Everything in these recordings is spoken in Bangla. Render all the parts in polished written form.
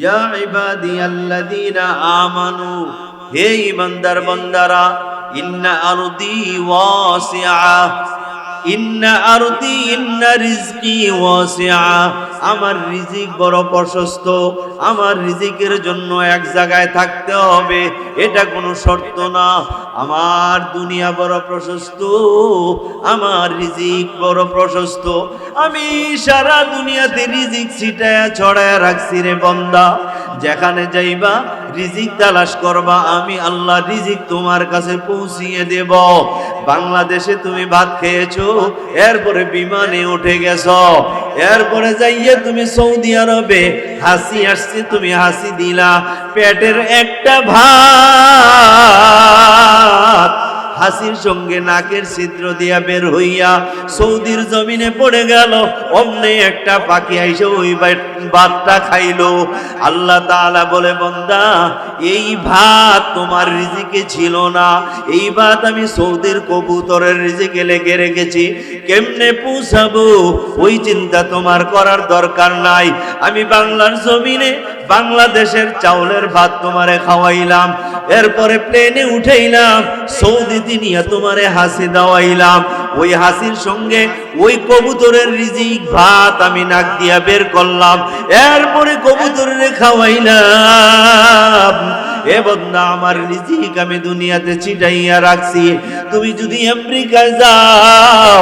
ইয়া ইবাদিয়াল্লাযীনা আমানু, হে ঈমানদার বান্দারা, ইন্না আরদি ওয়াসিআ, ইন্না আরদি ইন্না রিজকি ওয়াসিআ, আমার রিজিক বড় প্রশস্ত। আমার রিজিকের জন্য এক জায়গায় থাকতে হবে, এটা কোনো শর্ত না। আমার দুনিয়া বড় প্রশস্ত, আমার রিজিক বড় প্রশস্ত। আমি সারা দুনিয়াতে রিজিক ছিটায়া ছড়ায়া রাখছি রে বান্দা। যেখানে যাইবা রিজিক তালাশ করবা, আমি আল্লাহ রিজিক তোমার কাছে পৌঁছিয়ে দেব। বাংলাদেশে তুমি ভাত খেয়েছো, এরপরে বিমানে উঠে গেছো, এরপরে যাইয়ে তুমি সৌদি আরবে হাসি আসছে, তুমি হাসি দিলা, পেটের একটা ভাত হাসির সঙ্গে নাকের ছিদ্র দিয়া বের হইয়া সৌদির জমিনে পড়ে গেল। অমনে একটা পাখি আইসে ওই ভাতটা খাইলো। আল্লাহ তাআলা বলে, বান্দা, এই ভাত তোমার রিজিকে ছিল না, এই ভাত আমি সৌদির কবুতরের রিজিকে লেগে রেখেছি। কেমনে পৌঁছাবো ওই চিন্তা তোমার করার দরকার নাই। আমি বাংলার জমিনে বাংলাদেশের চাউলের ভাত তোমারে খাওয়াইলাম, এরপরে প্লেনে উঠাইলাম, সৌদিতে নিয়ে তোমারে হাসি দেওয়াইলাম। ওই হাসির সঙ্গে ওই কবুতরের রিজিক ভাত আমি নাক দিয়া বের করলাম, এরপরে কবুতরের খাওয়াইলাম। এ বান্দা, আমার রিজিক আমি দুনিয়াতে ছিটাইয়া রাখছি। তুমি যদি আমেরিকায় যাও,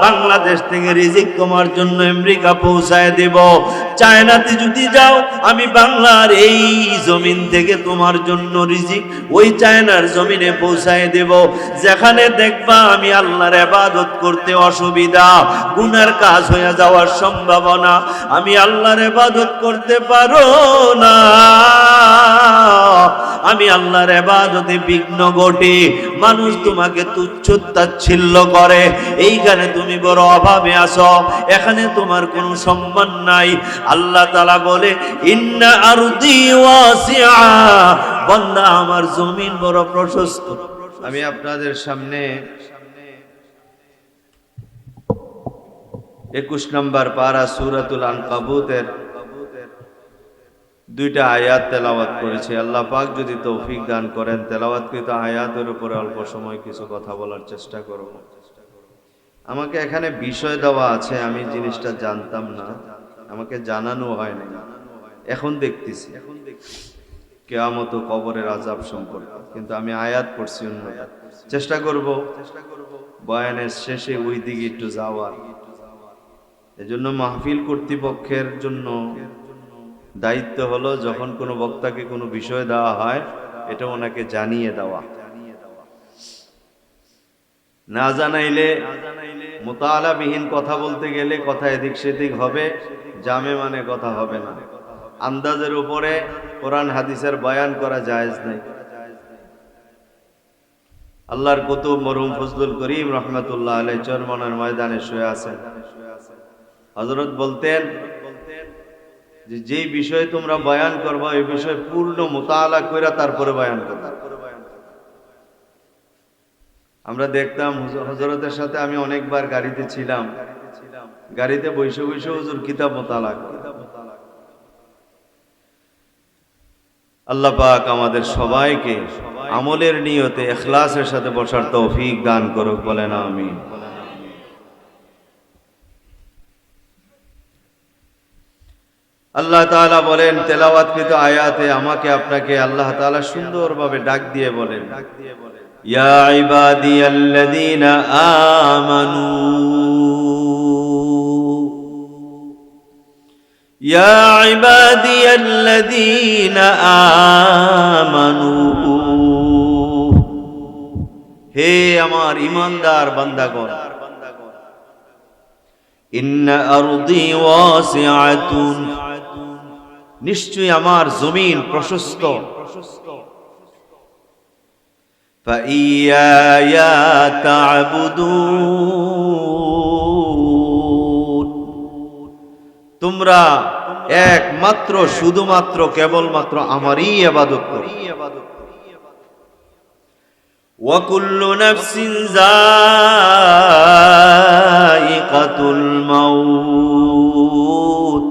বাংলাদেশ থেকে রিজিক তোমার জন্য আমেরিকা পৌঁছায় দেব। চায়নাতে যদি যাও, আমি বাংলার এই জমিন থেকে তোমার জন্য রিজিক ওই চায়নার জমিনে পৌঁছায় দেব। যেখানে দেখবা আমি আল্লাহর ইবাদত করতে অসুবিধা, গুনার কাজ হয়ে যাওয়ার সম্ভাবনা, আমি আল্লাহর ইবাদত করতে পারো না, আমি আল্লাহর ইবাদতে বিঘ্ন ঘটে, মানুষ তোমাকে তুচ্ছ তাচ্ছিল্য করে, এইখানে তুমি বড় অভাবে আছো, এখানে তোমার কোনো সম্মান নাই। আল্লাহ তাআলা বলে, ইন্না আরদি ওয়াসিআ, বান্দা, আমার জমিন বড় প্রশস্ত। আমি আপনাদের সামনে 21 নম্বর পারা সূরাতুল আনকাবুতের দুইটা আয়াত তেলাওয়াত করেছি। আল্লাহ পাক যদি তৌফিক দান করেন, তেলাওয়াতকৃত আয়াতের উপরে অল্প সময় কিছু কথা বলার চেষ্টা করব। আমাকে এখানে বিষয় দেওয়া আছে, আমি জিনিসটা জানতাম না, আমাকে জানানো হয়নি, এখন দেখতেছি কিয়ামত ও কবরের আযাব সম্পর্কে। কিন্তু আমি আয়াত পড়ছি অন্যটা, চেষ্টা করব বয়ানের শেষে ওই দিকে একটু যাওয়ার। এজন্য মাহফিল কর্তৃপক্ষের জন্য দায়িত্ব হলো, যখন কোনো বক্তাকে কোনো বিষয় দেওয়া হয়, এটা ওনাকে জানিয়ে দেওয়া। না জানাইলে মুতাআলাবিহীন কথা বলতে গেলে কথা এদিক সেদিক হবে, জামে মানে কথা হবে না। আন্দাজের উপরে কোরআন হাদিসের বয়ান করা জায়েজ নাই। আল্লাহর কুতুব মরহুম ফজলুল করিম রাহমাতুল্লাহ আলাইহি চরমনের ময়দানে শুয়ে আছেন। হযরত বলতেন যে, যেই বিষয়ে তোমরা বয়ান করবা, এই বিষয়ে পূর্ণ মুতাআলা কইরা তারপরে বয়ান করবা। আমরা দেখতাম হযরতের সাথে, আমি অনেকবার গাড়িতে ছিলাম, গাড়িতে বসে বসে হুজুর কিতাব মুতাআলা করে। আল্লাহ পাক আমাদের সবাইকে আমলের নিয়তে ইখলাসের সাথে বসার তৌফিক দান করুক, বলেন আমিন। আল্লাহ তাআলা বলেন তেলাওয়াতকৃত আয়াতে, আমাকে আপনাকে আল্লাহ তাআলা সুন্দরভাবে ডাক দিয়ে বলেন, ইয়া ইবাদিয়াল্লাযীনা আমানু, ইয়া ইবাদিয়াল্লাযীনা আমানু, হে আমার ঈমানদার বান্দাগণ, ইন্না আরদি ওয়াসিআতুন, নিশ্চয়ই আমার জমিন প্রশস্ত, ফাইয়ায়া তা'বুদুন, তোমরা একমাত্র শুধুমাত্র কেবলমাত্র আমারই ইবাদত করো। ওয়া কুল্লু নাফসিন যায়িকাতুল মাউত,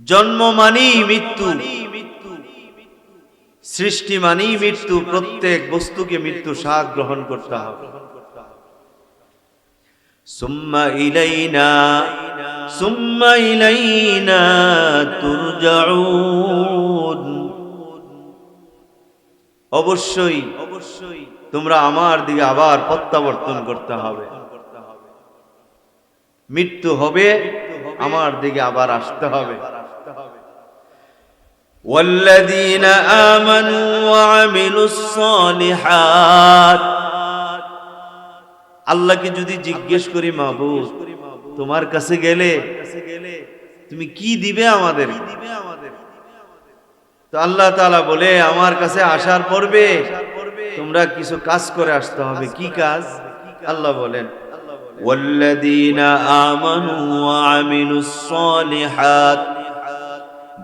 জন্ম মানেই মৃত্যু, সৃষ্টি মানেই মৃত্যু, প্রত্যেক বস্তুকে মৃত্যু স্বাদ গ্রহণ করতে হবে। সুম্মা ইলাইনা তুরজাউন, অবশ্যই তোমরা আমার দিকে আবার প্রত্যাবর্তন করতে হবে। মৃত্যু হবে, আমার দিকে আবার আসতে হবে। ওয়াল্লাযীনা আমানু ওয়া আমিলুস সালিহাত, আল্লাহকে যদি জিজ্ঞেস করি মাবুদ তোমার কাছে গেলে তুমি কি দিবে আমাদের, তো আল্লাহ তাআলা বলে আমার কাছে আসার পূর্বে তোমরা কিছু কাজ করে আসতে হবে। কি কাজ? আল্লাহ বলেন ওয়াল্লাযীনা আমানু ওয়া আমিলুস সালিহাত,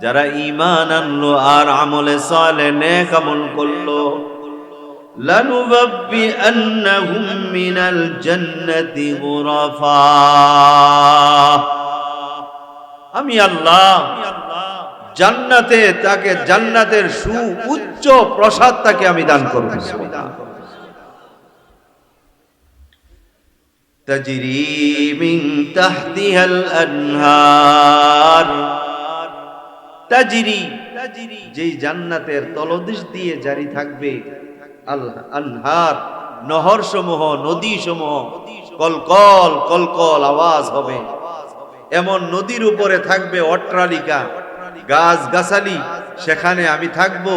যারা ঈমান আনলো আর আমলে সালেহ নেক আমল করলো, লানুবাব্বিআন্নাহুম মিনাল জান্নাতি গুরাফা, আমি আল্লাহ জান্নাতে তাকে জান্নাতের সুউচ্চ প্রসাদ তাকে আমি দান করব। তাজরি মিন তাহতিহাল আনহার, তাজরি যেই জান্নাতের তলদেশ দিয়ে জারি থাকবে আল আনহার, নহর সমূহ, নদী সমূহ, কলকল কলকল আওয়াজ হবে। এমন নদীর উপরে থাকবে অট্টালিকা, গাছ গাছালি, সেখানে আমি থাকবো।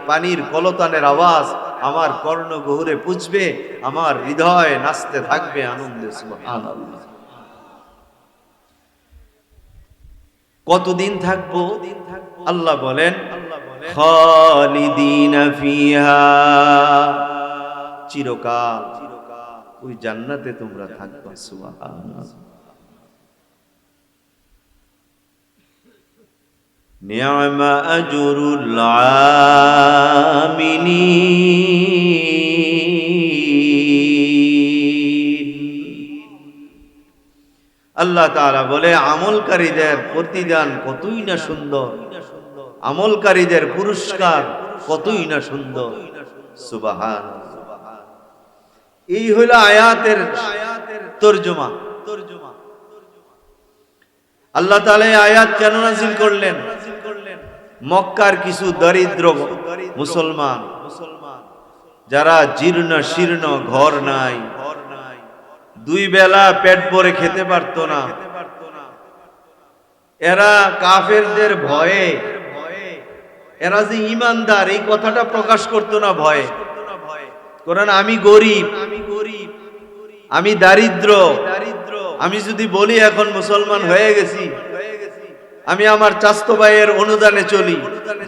পানির কলতানের আওয়াজ আমার কর্ণগহ্বরে পুজবে, আমার হৃদয় নাচতে থাকবে আনন্দে। সুবহানাল্লাহ। কতদিন থাকবো? আল্লাহ বলেন খালিদিনা ফিহা, চিরকাল ওই জান্নাতে তোমরা থাকবে। সুবহানাল্লাহ। নি'মা আজরুল আমিলিন, আল্লাহ তাআলা বলে আমলকারীদের প্রতিদান কতই না সুন্দর, আমলকারীদের পুরস্কার কতই না সুন্দর। সুবহানাল্লাহ। এই হলো আয়াতের তরজমা। আল্লাহ তাআলা এই আয়াত কেন নাযিল করলেন? মক্কার কিছু দরিদ্র মুসলমান, যারা জীর্ণ শীর্ণ, ঘর নাই, দুই বেলা পেট ভরে খেতে পারত না, এরা কাফেরদের ভয়ে, এরা যে ঈমানদার এই কথাটা প্রকাশ করতো না ভয়ে। কারণ আমি গরিব, আমি দারিদ্র, আমি যদি বলি এখন মুসলমান হয়ে গেছি, আমি আমার চাচতো ভাইয়ের অনুদানে চলি,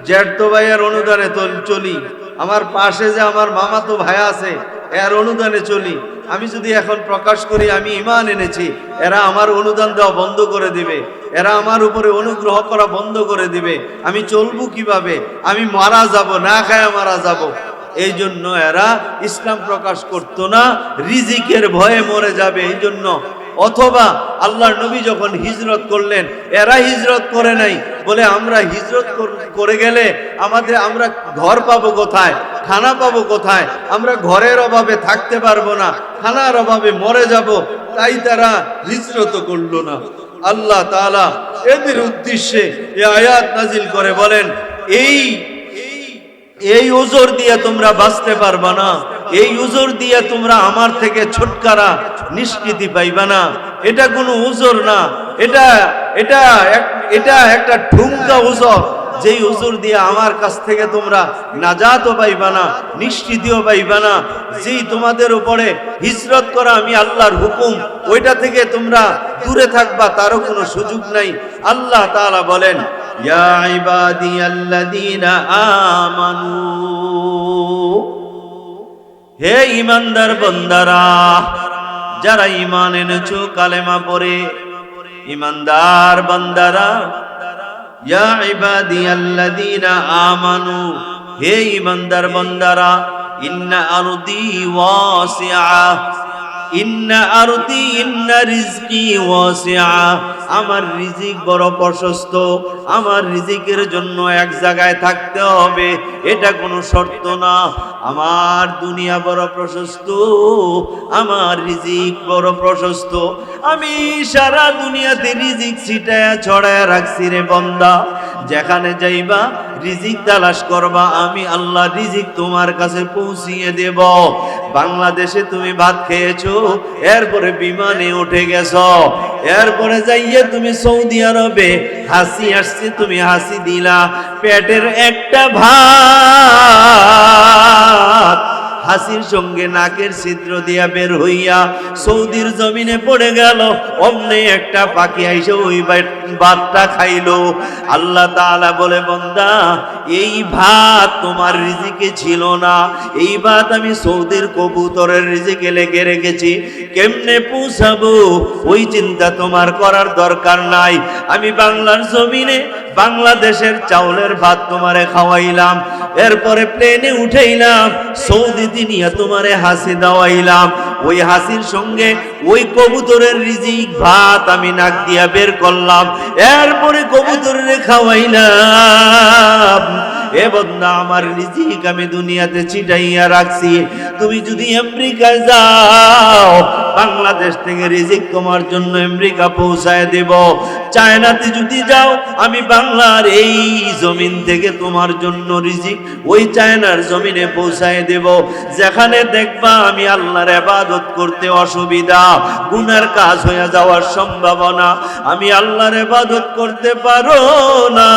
জ্যাঠতো ভাইয়ের অনুদানে চলি, আমার পাশে যে আমার মামাতো ভাই আছে এর অনুদানে চলি, আমি যদি এখন প্রকাশ করি আমি ঈমান এনেছি, এরা আমার অনুদান দেওয়া বন্ধ করে দিবে, এরা আমার উপরে অনুগ্রহ করা বন্ধ করে দিবে, আমি চলবো কিভাবে? আমি মারা যাব, না খায় মারা যাব। এই জন্য এরা ইসলাম প্রকাশ করতো না, রিজিকের ভয়ে মরে যাবে এই জন্য। অথবা আল্লাহর নবী যখন হিজরত করলেন, এরা হিজরত করে নাই, বলে আমরা হিজরত করে গেলে আমরা ঘর পাবো কোথায়, খানা পাবো কোথায়, আমরা ঘরের অভাবে থাকতে পারবো না, খানার অভাবে মরে যাব, তাই তারা হিজরত করলো না। আল্লাহ তাআলা এদের উদ্দেশ্যে এই আয়াত নাজিল করে বলেন, এই উজর দিয়ে তোমরা বাঁচতে পারবা না, এই উজর দিয়ে তোমরা আমার থেকে ছুটকারা নিষ্কৃতি পাইবা না। এটা কোনো উজর না, এটা একটা ঠুঙ্গা উজর, যেই উজর দিয়ে আমার কাছ থেকে তোমরা নাজাতও পাইবা না, নিষ্কৃতিও পাইবা না। যেই তোমাদের উপরে হিজরত করা আমি আল্লাহর হুকুম, ওইটা থেকে তোমরা দূরে থাকবা, তারও কোনো সুযোগ নাই। আল্লাহ তাআলা বলেন ইয়া ইবাদিয়াল্লাযীনা আমানু, হে ঈমানদার বান্দারা, যারা ঈমান এনেছো কালেমা পড়ে, ঈমানদার বান্দারা, ইয়া ইবাদিয়াল্লাযীনা আমানু, হে ঈমানদার বান্দারা, ইন্না আরদি ওয়াসিআ, ইন্না আরদি ইন্না রিজকি ওয়াসিআ, আমার রিজিক বড় প্রশস্ত, আমার রিজিকের জন্য এক জায়গায় থাকতে হবে এটা কোনো শর্ত না। আমার দুনিয়া বড় প্রশস্ত, আমার রিজিক বড় প্রশস্ত, আমি সারা দুনিয়াতে রিজিক ছিটায়া ছড়ায়া রাখছি রে বান্দা। যেখানে যাইবা রিজিক তালাশ করবা, আমি আল্লাহ রিজিক তোমার কাছে পৌঁছিয়ে দেব। বাংলাদেশে তুমি ভাত খেয়েছো, এরপরে বিমানে উঠে গেছো, এরপরে যাইয়ে তুমি সৌদি আরবে হাসি আসছে, তুমি হাসি দিলা, পেটের একটা ভাত হাসির সঙ্গে নাকের ছিদ্র দিয়া বের হইয়া সৌদির জমিনে পড়ে গেল। অমনে একটা পাখি আইসে ওই ভাতটা খাইলো। আল্লাহ তাআলা বলে, বান্দা এই ভাত তোমার রিজিকে ছিল না, এই ভাত আমি সৌদির কবুতরের রিজিকে লেগে রেখেছি, কেমনে পৌঁছাবো ওই চিন্তা তোমার করার দরকার নাই। আমি বাংলার জমিনে বাংলাদেশের চাউলের ভাত তোমারে খাওয়াইলাম, এরপরে প্লেনে উঠাইলাম, সৌদিতে নিয়ে তোমারে হাসি দাওয়াইলাম, ওই হাসির সঙ্গে ওই কবুতরের রিজিক ভাত আমি নাক দিয়া বের করলাম, এরপরে কবুতরের খাওয়াইলাম। এ বন্দা, আমার রিজিক আমি দুনিয়াতে ছিটাইয়া রাখছি। তুমি যদি আমেরিকায় যাও, বাংলাদেশ থেকে রিজিক তোমার জন্য আমেরিকা পৌঁছায় দেব। চায়নাতে যদি যাও, আমি বাংলার এই জমিন থেকে তোমার জন্য রিজিক ওই চায়নার জমিনে পৌঁছায় দেব। যেখানে দেখবা আমি আল্লাহর ইবাদত করতে অসুবিধা, গুনার কাজ হয়ে যাওয়ার সম্ভাবনা, আমি আল্লাহর ইবাদত করতে পারো না,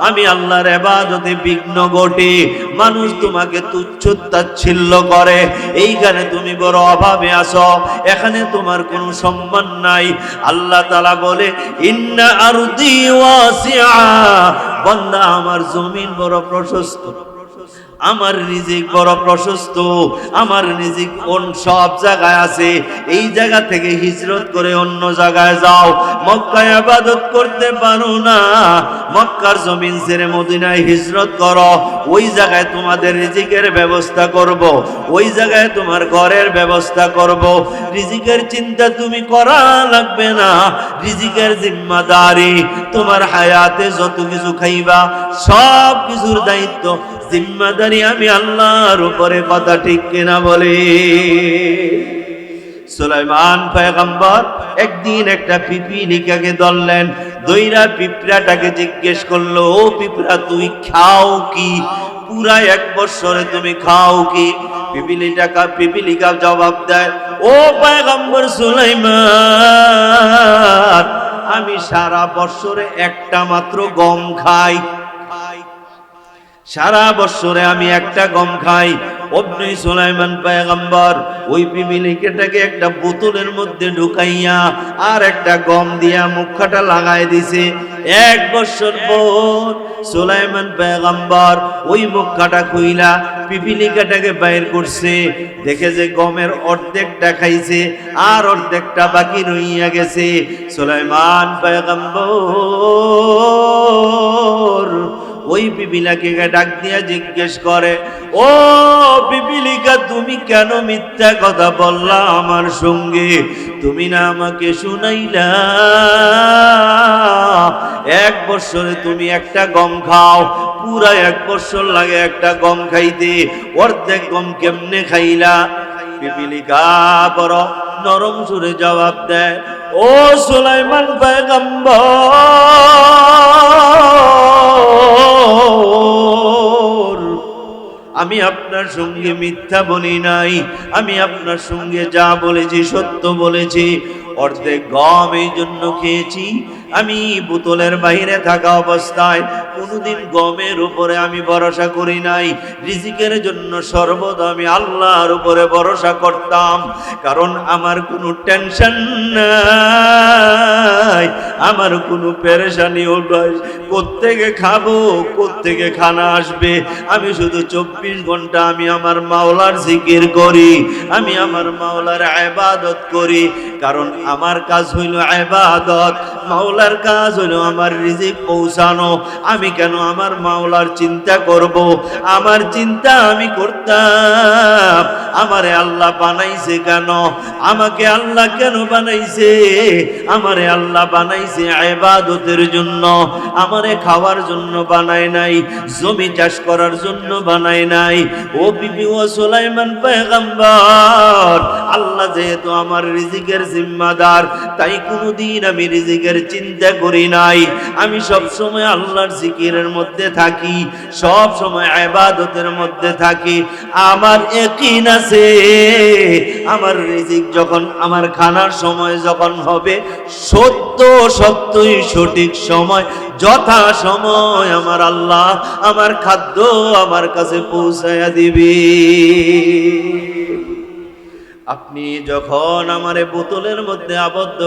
আমি আল্লাহর ইবাদতে বিঘ্ন ঘটে, মানুষ তোমাকে তুচ্ছ তাচ্ছিল্য করে, এইখানে তুমি বড় অভাবে আছো, এখানে তোমার কোনো সম্মান নাই। আল্লাহ তাআলা বলে, ইন্না আরদি ওয়াসিআ, বান্দা আমার জমিন বড় প্রশস্ত, আমার রিজিক বড় প্রশস্ত, আমার রিজিক সব জায়গায় আছে। এই জায়গা থেকে হিজরত করে অন্য জায়গায় যাও, মক্কায় ইবাদত করতে পারো না, মক্কার জমিন ছেড়ে মদিনায় হিজরত করো, ওই জায়গায় তোমাদের রিজিকের ব্যবস্থা করব, ওই জায়গায় তোমার ঘরের ব্যবস্থা করব। রিজিকের চিন্তা তুমি করা লাগবে না, রিজিকের জিম্মাদারি তোমার হায়াতে যত কিছু খাইবা সব কিছুর দায়িত্ব জিম্মাদারি আমি আল্লাহর উপরে, কথা ঠিক কিনা বলে? সুলাইমান পয়গম্বর একদিন একটা পিপিলিকাকে ধরলেন, দইরা পিঁপড়াটাকে জিজ্ঞেস করলো, ও পিঁপড়া তুই খাও কি? পুরা 1 বছরে তুমি খাও কি? পিপিলিকা জবাব দেয়, ও পয়গম্বর সুলাইমান, আমি সারা বছরে একটা মাত্র গম খাই, সারা বছরে আমি একটা গম খাই। অমনি সুলাইমান পয়গম্বর ওই পিপিলিকাটাকে একটা বোতলের মধ্যে ঢুকাইয়া আর একটা গম দিয়া মুখটা লাগাই দিছে। 1 বছর পর সুলাইমান পয়গম্বর ওই মুখটা খুইলা পিপিলিকাটাকে বাইর করছে, দেখে যে গমের অর্ধেকটা খাইছে আর অর্ধেকটা বাকি রইয়া গেছে। সুলাইমান পয়গম্বর ওই পিপিলিকাকে ডাক দিয়া জিজ্ঞেস করে, ও পিপিলিকা, তুমি কেন মিথ্যা কথা বললা আমার সঙ্গে? তুমি না আমাকে শুনাইলা 1 বছরে তুমি একটা গম খাও, পুরা 1 বছর লাগে একটা গম খাইতে, অর্ধেক গম কেমনে খাইলা? পিপিলিকা বড় নরম সুরে জবাব দেয়, ও সুলাইমান পয়গম্বর, আমি আপনার সঙ্গে মিথ্যা বলি নাই, আমি আপনার সঙ্গে যা বলেছি সত্য বলেছি। অর্ধেক গম এই জন্য খেয়েছি, আমি বোতলের বাইরে থাকা অবস্থায় কোনোদিন গমের উপরে আমি ভরসা করি নাই, রিজিকের জন্য সর্বদা আমি আল্লাহর উপরে ভরসা করতাম, কারণ আমার কোনো টেনশন নাই, আমার কোনো পেরেশানিও নাই, কোত্থেকে খাবো, কোত্থেকে খানা আসবে, আমি শুধু 24 ঘন্টা আমি আমার মাওলার জিকির করি, আমি আমার মাওলার ইবাদত করি, কারণ আমার কাজ হইল ইবাদত, মাওলার কাজ হইল আমার রিজিক পৌঁছানো। আমি কেন আমার মাওলার চিন্তা করব? আমার চিন্তা আমি করতাম আমারে আল্লাহ বানাইছে কেন? আমাকে আল্লাহ কেন বানাইছে? আমারে আল্লাহ বানাইছে ইবাদতের জন্য, আমারে খাওয়ার জন্য বানায় নাই, জমি চাষ করার জন্য বানায় নাই। ও বিবি ও সুলাইমান পয়গম্বর, আল্লাহ যেহেতু আমার রিজিকের জিম্মাদার, তাই কোনোদিন আমি রিজিকের চিন্তা করি নাই। আমি সব সময় আল্লাহর জিকিরের মধ্যে থাকি, সব সময় ইবাদতের মধ্যে থাকি। আমার ইয়াকিন আছে আমার রিজিক যখন, আমার খানার সময় যখন হবে, সত্যই সঠিক সময়, যথা সময় আমার আল্লাহ আমার খাদ্য আমার কাছে পৌঁছায়া দিবে। আপনি যখন আমারে বোতলের মধ্যে আবদ্ধ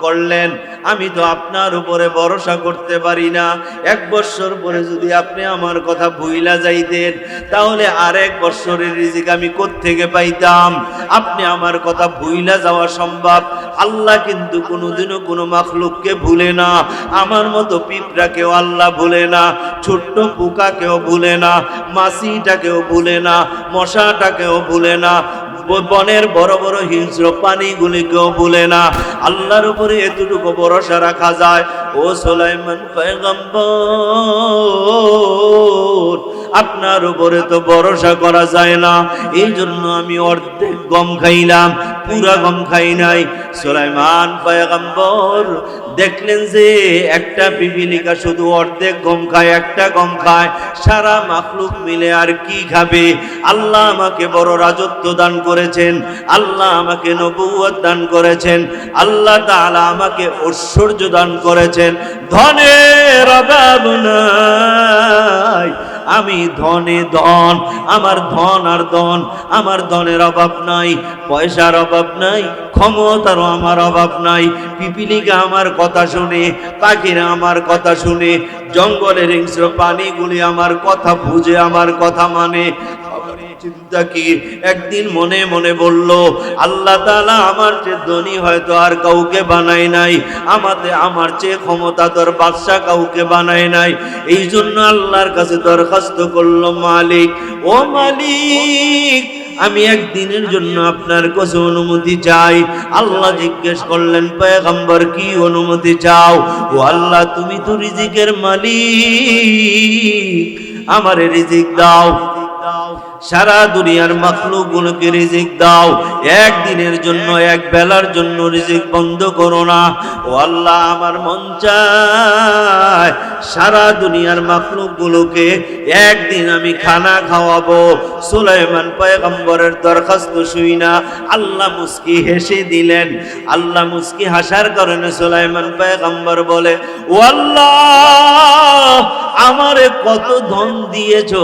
করলেন, আমি তো আপনার উপরে ভরসা করতে পারি না। 1 বছর পরে যদি আপনি আমার কথা ভুইলা যাইতেন, তাহলে আর 1 বছরের রিজিক আমি কোত্থেকে পাইতাম? আপনি আমার কথা ভুইলা যাওয়া সম্ভব। আল্লাহ কিন্তু কোনোদিনও কোনো মাখলুককে ভুলে না। আমার মতো পিঁপড়াকেও আল্লাহ ভুলে না, ছোট্ট পোকাকেও ভুলে না, মাছিটাকেও ভুলে না, মশাটাকেও ভুলে না, বনের বড় বড় হিংস্র প্রাণীগুলিকেও ভুলে না। আল্লাহর উপরে এতটুকু ভরসা রাখা যায়। ও সুলাইমান পয়গম্বর, আপনার উপরে তো ভরসা করা যায় না, এই জন্য আমি অর্ধেক গম খাইলাম, পুরা গম খাই নাই। সুলাইমান পয়গম্বর দেখলেন যে একটা পিপিলিকা শুধু অর্ধেক গম খায়, একটা গম খায়, সারা মাখলুক মিলে আর কি খাবে? আল্লাহ আমাকে বড় রাজত্ব দান করেছেন, আল্লাহ আমাকে নবুয়ত দান করেছেন, আল্লাহ তাআলা আমাকে ঐশ্বর্য দান করেছেন, ধনের অভাব নাই। আমি ধনে ধন, আমার ধন আর ধন, আমার ধনের অভাব নাই, পয়সার অভাব নাই, ক্ষমতারও আমার অভাব নাই। পিপিলিকা আমার কথা শুনে, পাখিরা আমার কথা শুনে, জঙ্গলের হিংস্র প্রাণীগুলি আমার কথা বুঝে, আমার কথা মানে। চিন্তা কি, একদিন মনে মনে বলল, আল্লাহ তাআলা আমার চেয়ে ধনী হয়তো আর কাউকে বানায় নাই, আমার চেয়ে ক্ষমতাধর বাদশা কাউকে বানায় নাই। এই জন্য আল্লাহর কাছে দরখাস্ত করলো, মালিক, ও মালিক, আমি একদিনের জন্য আপনার কাছে অনুমতি চাই। আল্লাহ জিজ্ঞেস করলেন, পয়গম্বর কি অনুমতি চাও? ও আল্লাহ, তুমি তো রিজিকের মালিক, আমারে রিজিক দাও, সারা দুনিয়ার মাখলুকগুলোকে রিজিক দাও, একদিনের জন্য, এক বেলার জন্য রিজিক বন্ধ করো না। ও আল্লাহ, আমার মন চায় সারা দুনিয়ার মাখলুকগুলোকে একদিন আমি খানা খাওয়াবো। সুলাইমান পয়গম্বরের দরখাস্ত শুইনা আল্লাহ মুস্কি হেসে দিলেন। আল্লাহ মুস্কি হাসার কারণে সুলাইমান পয়গম্বর বলে, ও আল্লাহ, আমারে কত ধন দিয়েছো,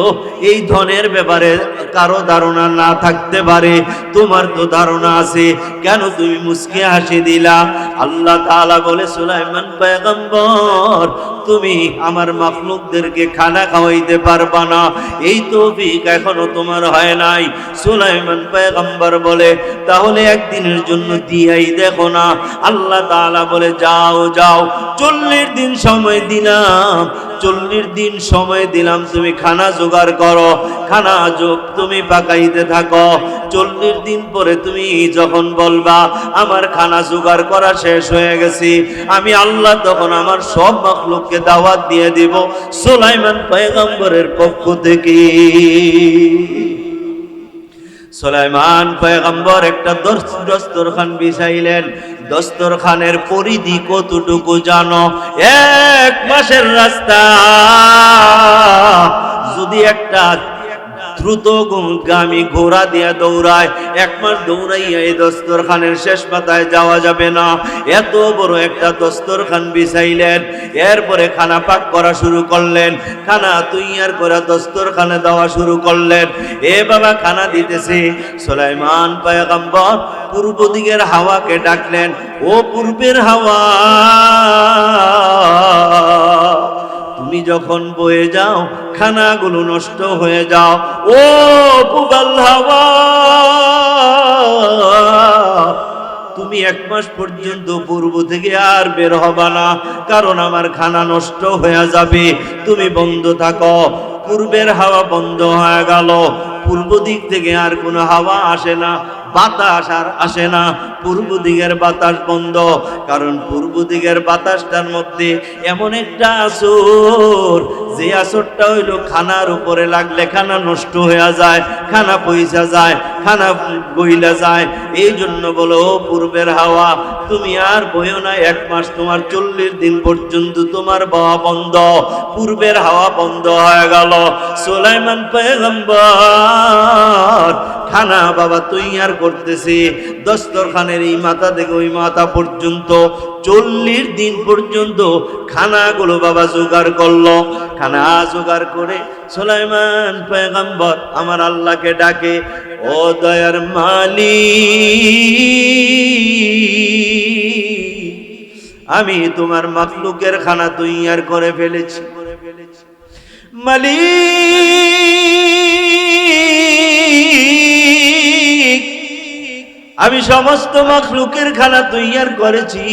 এই ধনের ব্যাপারে কারো ধারণা না থাকতে পারে, তোমার তো ধারণা আছে, কেন তুমি মুস্কি হাসি দিলা? আল্লাহ তাআলা বলে, সুলাইমান পয়গম্বর, তুমি আমার মাখলুকদেরকে খানা খাওয়াইতে পারবা না, এই তৌফিক এখনো তোমার হয় নাই। সুলাইমান পয়গম্বর বলে, তাহলে একদিনের জন্য দিয়াই দেখো না। আল্লাহ তাআলা বলে, যাও যাও, 40 দিন সময় দিলাম, 40 দিন সময় দিলাম, তুমি খানা জোগাড় করো, খানা তুমি পাকাইতে থাকো। 40 দিন পরে তুমি যখন বলবা আমার খানা জোগাড় করা শেষ হয়ে গেছে, আমি আল্লাহ তখন আমার সব মাখলুককে দাওয়াত দিয়ে দিব সুলাইমান পয়গম্বরের পক্ষ থেকে। সুলাইমান পয়গম্বর একটা দস্তরখান বিছাইলেন। দস্তরখানের পরিধি কতটুকু জানো? 1 মাসের রাস্তা। যদি একটা দ্রুতগামী ঘোড়া দিয়ে দৌড়ায়, 1 মাস দৌড়াইয়া এই দস্তরখানের শেষ পাতায় যাওয়া যাবে না। এত বড় একটা দস্তরখান বিছাইলেন, এরপরে খানা পাক করা শুরু করলেন, খানা তৈয়ার করে দস্তরখানে দেওয়া শুরু করলেন। এ বাবা, খানা দিতেছে। সুলাইমান পয়গম্বর পূর্ব দিকের হাওয়াকে ডাকলেন, ও পূর্বের হাওয়া, তুমি যখন বয়ে যাও খানাগুলো নষ্ট হয়ে যাও। ও পূবাল হাওয়া, তুমি 1 মাস পর্যন্ত পূর্ব থেকে আর বের হবা না, কারণ আমার খানা নষ্ট হয়ে যাবে, তুমি বন্ধ থাকো। পূর্বের হাওয়া বন্ধ হয়ে গেল। পূর্ব দিক থেকে আর কোনো হাওয়া আসে না, বাতাস আর আসে না, পূর্ব দিকের বাতাস বন্ধ। কারণ পূর্ব দিকের বাতাসটার মধ্যে এমন একটা আসর, যে আসরটা হইল খানার উপরে লাগলে খানা নষ্ট হয়ে যায়, খানা পয়সা যায়, খানা গইলা যায়। এই জন্য বলো পূর্বের হাওয়া তুমি আর বইও না, 1 মাস তোমার 40 দিন পর্যন্ত তোমার বাওয়া বন্ধ, পূর্বের হাওয়া বন্ধ হয়ে গেল। সুলাইমান পয়গম্বর খানা বাবা তৈয়ার করতেছে, দস্তরখানের এই মাথা থেকে ওই মাথা পর্যন্ত 40 দিন পর্যন্ত খানাগুলো বাবা জোগাড় করলো। খানা জোগাড় করে সুলাইমান পয়গম্বর আমার আল্লাহকে ডাকে, ও দয়ার মালিক, আমি তোমার মাখলুকের খানা তৈয়ার করে ফেলেছি। মালিক, আমি সমস্ত মাখলুকের খানা তৈয়ার করেছি,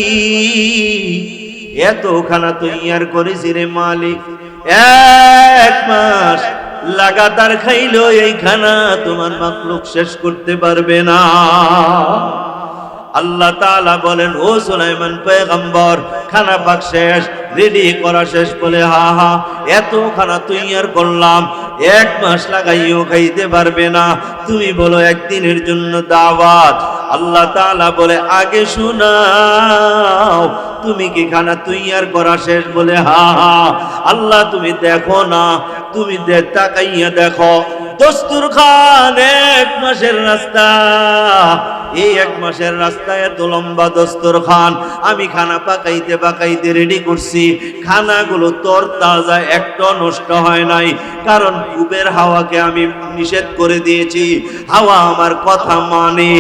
এত খানা তৈয়ার করেছি রে মালিক, 1 মাস লাগাতার খাইলো এই খানা তোমার মাখলুক শেষ করতে পারবে না। আল্লাহ তাআলা বলেন, ও সুলাইমান পয়গম্বর খানা পাক শেষ, রেডি করা শেষ? বলে হা হা, এত খানা তৈয়ার করলাম, 1 মাস লাগাইও খাইতে পারবে না। তুমি বলো একদিনের জন্য দাওয়াত। আল্লাহ তাআলা বলে, আগে শোনাও, তুমি কি খানা তৈয়ার করা শেষ? বলে হা হা। আল্লাহ তুমি দেখো না, তুমি তাকাইয়া দেখো, দস্তরখান 1 মাসের রাস্তা, এই 1 মাসের রাস্তায় এত লম্বা দস্তরখান, আমি খানা পাকাইতে পাকাইতে রেডি করছি, খানাগুলো তরতাজা, একটা নষ্ট হয় নাই। কারণ পূবের হাওয়াকে আমি নিষেধ করে দিয়েছি, হাওয়া আমার কথা মানে,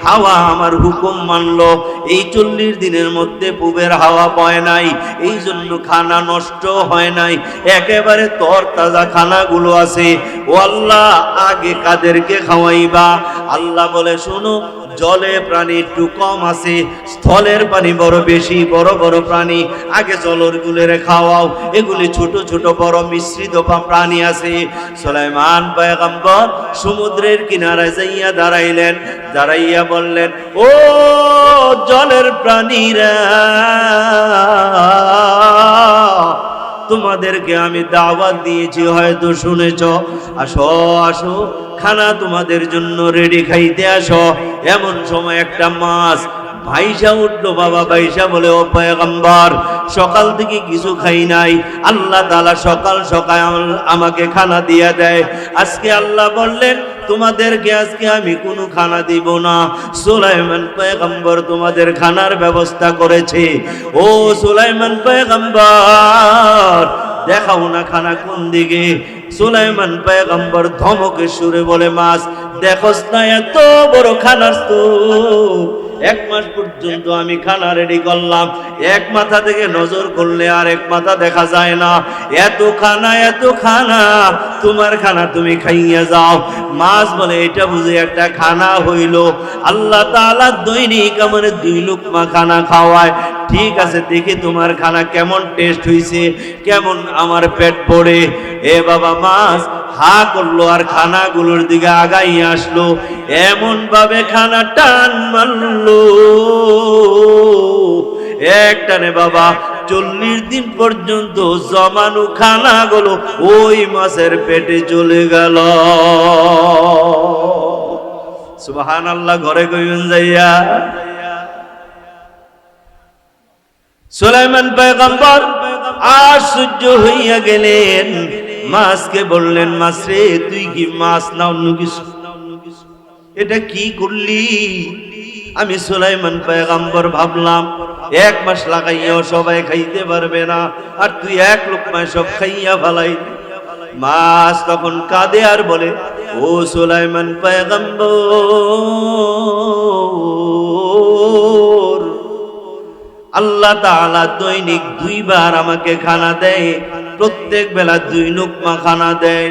হাওয়া আমার হুকুম মানলো। এই 40 দিনের মধ্যে পূবের হাওয়া বয় নাই, এই জন্য খানা নষ্ট হয় নাই, একেবারে তরতাজা খানাগুলো আছে। ও আল্লাহ, আগে কাদেরকে খাওয়াইবা? আল্লাহ বলে, শোনো, জলে প্রাণী একটু কম আছে, স্থলের পানি বড় বেশি, বড় বড় প্রাণী আগে জলের গুলেরে খাওয়াও, এগুলি ছোট ছোট বড় মিশ্রিত প্রাণী আছে। সুলাইমান পয়গম্বর সমুদ্রের কিনারায় যাইয়া দাঁড়াইলেন, দাঁড়াইয়া বললেন, ও জলের প্রাণীরা, তোমাদেরকে আমি দাওয়াত দিয়েছি, হয়তো শুনেছ, আসো আসো, খানা তোমাদের জন্য রেডি, খাইতে আসো। এমন সময় একটা মাছ ভাইসা উঠলো বাবা, ভাইসা বলে, ও পয়গম্বর সকাল থেকে কিছু খাই নাই, আল্লাহ তাআলা সকাল সকাল আমাকে খানা দিয়া দেয়। আজকে আল্লাহ বললেন তোমাদেরকে আজকে আমি কোনো খানা দিব না। সুলাইমান পয়গম্বর তোমাদের খানার ব্যবস্থা করেছে। ও সুলাইমান পয়গম্বর দেখাও না খানা কোন দিকে? সুলাইমান পয়গম্বর ধমকের সুরে বলে, মাছ দেখোস না এত বড় খানার স্তূপ, 1 মাস পর্যন্ত আমি খানা রেডি করলাম, 1 মাথা থেকে নজর করলে আর 1 মাথা দেখা যায় না, এত খানা, এত খানা, তোমার খানা তুমি খাইয়া যাও। মাছ বলে, এটা বুঝে একটা খানা হইল? আল্লাহ তাআলা দৈনিক আমার 2 লোকমা খানা খাওয়ায়। ঠিক আছে, দেখি তোমার খানা কেমন টেস্ট হইছে, কেমন আমার পেট পড়ে। এ বাবা, মাছ হা করলো আর খানাগুলোর দিকে আগাইয়া আসলো, এমন ভাবে খানা টান মারলো, একটানে বাবা 40 দিন পর্যন্ত জমানো খানাগুলো ওই মাছের পেটে চলে গেল। সুবহানাল্লাহ, ঘরে কইবেন যাইয়া। সুলাইমান পয়গম্বর আশ্চর্য হইয়া গেলেন, মাছকে বললেন, মাছ রে, তুই কি মাছ না অন্য কিছু? এটা কি করলি? আমি সুলাইমান পয়গম্বর ভাবলাম 1 মাস লাগাইয়াও সবাই খাইতে পারবে না, আর তুই 1 লোকমায় সব খাইয়া ফেলাই। মাছ তখন কাঁদে আর বলে, ও সুলাইমান পয়গম্বর, আল্লাহ তাআলা দৈনিক 2 বার আমাকে খানা দেয়, প্রত্যেক বেলা 2 লোকমা খানা দেয়,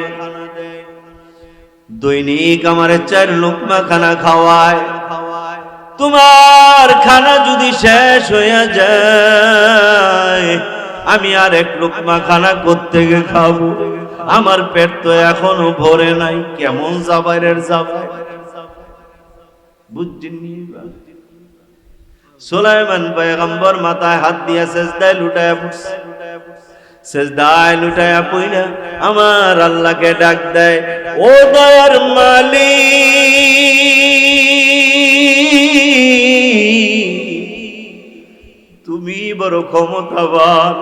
দৈনিক আমারে 4 লোকমা খানা খাওয়ায়। তোমার খানা যদি শেষ হয়ে যায়, আমি আর 1 লোকমা খানা কোত্থেকে খাবো? আমার পেট তো এখনো ভরে নাই। কেমন জাবাইরের জাবাই, বুঝছেননি? সুলাইমান পয়গম্বর মাথায় হাত দিয়ে সেজদায় লুটায়া পড়ছে। সেজদায় লুটায়া পইরা আমার আল্লাহকে ডাক দেয়, ও দয়ার মালিক, তুমি বড় ক্ষমতাবান,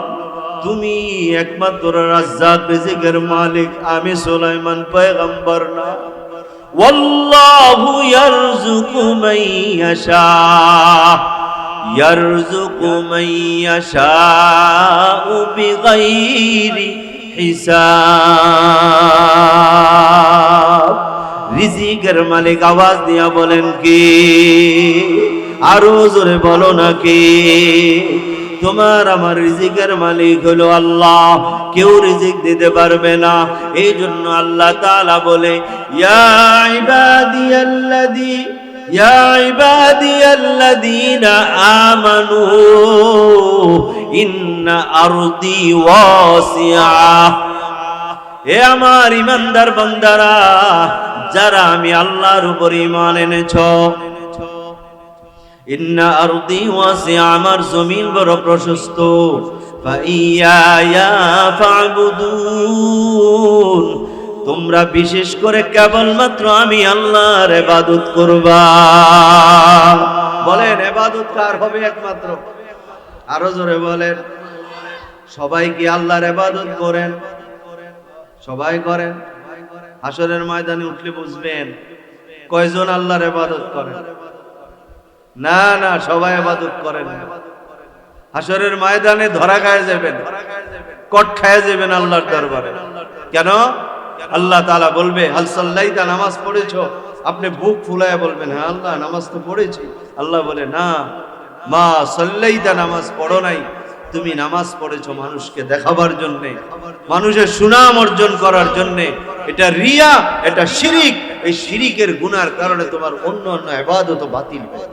তুমি একমাত্র রাজ্জাক রিজিকের মালিক, আমি সুলাইমান পয়গম্বর না। ওয়াল্লাহু ইয়ারযুকু মান ইয়াশা, ইয়ারযুকু মান ইয়াশাউ বিগাইরি হিসাব। রিজিকের মালিক আওয়াজ দিয়া বলেন কি? আরো জোরে বলো না কি? তোমার আমার রিজিকের মালিক হলো আল্লাহ, কেউ রিজিক দিতে পারবে না। এই জন্য আল্লাহ তাআলা বলে, ইয়া ইবাদিয়াল্লাযীনা আমানু ইন্না আরদি ওয়াসিআ। হে আমার ইমানদার বান্দারা, যারা আমি আল্লাহর উপর ঈমান এনেছো, ইন্না আরদি ওয়াসিআ, আমার জমিন বড় প্রশস্ত, ফাইয়ায়া ফা'বুদুন, তোমরা বিশেষ করে কেবলমাত্র আমি আল্লাহর ইবাদত করবা। বলেন ইবাদত কার হবে? একমাত্র। আরো জোরে বলেন। সবাই কি আল্লাহর ইবাদত করেন? সবাই করেন? হাসরের ময়দানে উঠলে বুঝবেন কয়জন আল্লাহর ইবাদত করেন। না না, সবাই ইবাদত করেন না। হাসরের ময়দানে ধরা খায় যাবেন, কট খায় যাবেন আল্লাহর দরবারে। কেন? আল্লাহ তাআলা বলবে, হাল সাল্লাইতা, নামাজ পড়েছো? আপনি বুক ফুলায় বলবেন, হ্যাঁ আল্লাহ নামাজ তো পড়েছি। আল্লাহ বলে, না মা সাল্লাইতা, নামাজ পড়ো নাই, তুমি নামাজ পড়েছো মানুষকে দেখাবার জন্য, মানুষের সুনাম অর্জন করার জন্য। এটা রিয়া, এটা শিরিক। এই শিরিকের গুনার কারণে তোমার অন্য অন্য ইবাদত বাতিল হয়।